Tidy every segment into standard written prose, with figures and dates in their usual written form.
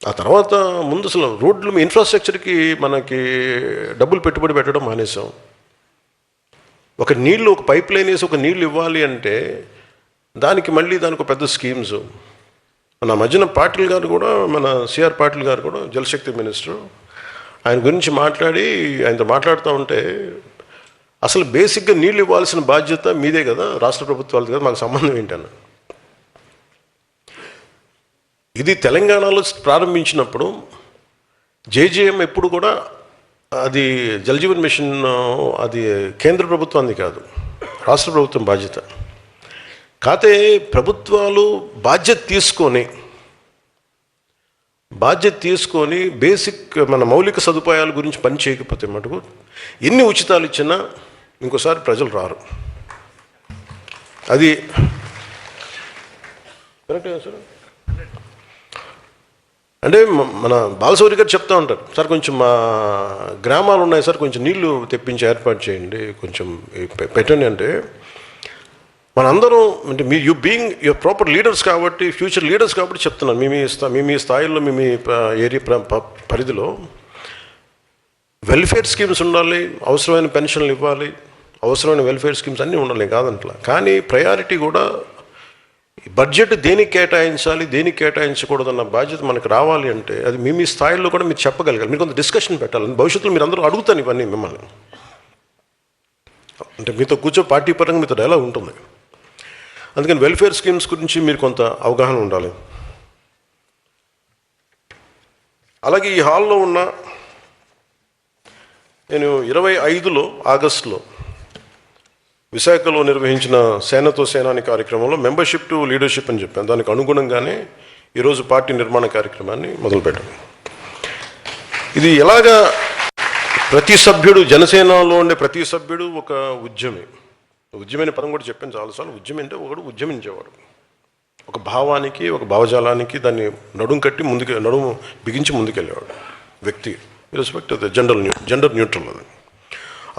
ఆ తర్వాత ముందు అసలు రోడ్లు ఇన్ఫ్రాస్ట్రక్చర్కి మనకి డబ్బులు పెట్టుబడి పెట్టడం మానేసాం. ఒక నీళ్ళు, ఒక పైప్ లైన్ వేసి ఒక నీళ్ళు ఇవ్వాలి అంటే దానికి ఒక పెద్ద స్కీమ్స్. మన మధ్యన పాటిల్ గారు కూడా, మన సిఆర్ పాటిల్ గారు కూడా జలశక్తి మినిస్టర్, ఆయన గురించి ఆయనతో మాట్లాడుతూ ఉంటే అసలు బేసిక్గా నీళ్ళు ఇవ్వాల్సిన బాధ్యత మీదే కదా, రాష్ట్ర ప్రభుత్వాలది కదా, మాకు సంబంధం ఏంటన్న. ఇది తెలంగాణలో ప్రారంభించినప్పుడు జేజేఎం ఎప్పుడు కూడా అది జలజీవన్ మిషన్ అది కేంద్ర ప్రభుత్వాన్ని కాదు, రాష్ట్ర ప్రభుత్వం బాధ్యత. కాకపోతే ప్రభుత్వాలు బాధ్యత తీసుకొని బేసిక్ మన మౌలిక సదుపాయాల గురించి పని చేయకపోతే మటుకు ఎన్ని ఉచితాలు ఇచ్చినా ఇంకోసారి ప్రజలు రారు. అది కరెక్టే సార్. అంటే మన బాలశౌరి గారు చెప్తూ ఉంటారు, సార్ కొంచెం మా గ్రామాలు ఉన్నాయి సార్, కొంచెం నీళ్లు తెప్పించి ఏర్పాటు చేయండి, కొంచెం పెట్టండి అంటే మనందరం అంటే యువర్ ప్రాపర్ లీడర్స్ కాబట్టి, ఫ్యూచర్ లీడర్స్ కాబట్టి చెప్తున్నాను. మీ స్థాయిలో మీ ఏరియా పరిధిలో వెల్ఫేర్ స్కీమ్స్ ఉండాలి, అవసరమైన పెన్షన్లు ఇవ్వాలి, అవసరమైన వెల్ఫేర్ స్కీమ్స్ అన్నీ ఉండాలి కాదంట్లా. కానీ ప్రయారిటీ కూడా బడ్జెట్ దేనికి కేటాయించాలి, దేనికి కేటాయించకూడదన్న బాధ్యత మనకు రావాలి అంటే అది మీ స్థాయిలో కూడా మీరు చెప్పగలగాలి. మీరు కొంత డిస్కషన్ పెట్టాలి. భవిష్యత్తులో మీరు అందరూ అడుగుతాను ఇవన్నీ మిమ్మల్ని, అంటే మీతో పార్టీ పరంగా మీతో డైలాగ్ ఉంటుంది. అందుకని వెల్ఫేర్ స్కీమ్స్ గురించి మీరు కొంత అవగాహన ఉండాలి. అలాగే ఈ హాల్లో ఉన్న నేను 25 ఆగస్టులో విశాఖలో నిర్వహించిన సేనతో సేనాని కార్యక్రమంలో మెంబర్షిప్ టు లీడర్షిప్ అని చెప్పాను. దానికి అనుగుణంగానే ఈరోజు పార్టీ నిర్మాణ కార్యక్రమాన్ని మొదలుపెట్టాను. ఇది ఎలాగా ప్రతి సభ్యుడు, జనసేనలో ఉండే ప్రతి సభ్యుడు ఒక ఉద్యమైన పదం కూడా చెప్పాను చాలాసార్లు. ఉద్యమం అంటే ఒకడు ఉద్యమించేవాడు, ఒక భావానికి, ఒక భావజాలానికి దాన్ని నడుము బిగించి ముందుకెళ్ళేవాడు వ్యక్తి, రెస్పెక్ట్ అది జెండర్ న్యూట్రల్. అది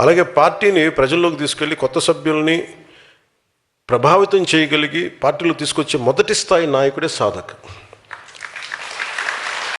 అలాగే పార్టీని ప్రజల్లోకి తీసుకెళ్ళి కొత్త సభ్యుల్ని ప్రభావితం చేయగలిగి పార్టీలో తీసుకొచ్చే మొదటి స్థాయి నాయకుడే సాధక్.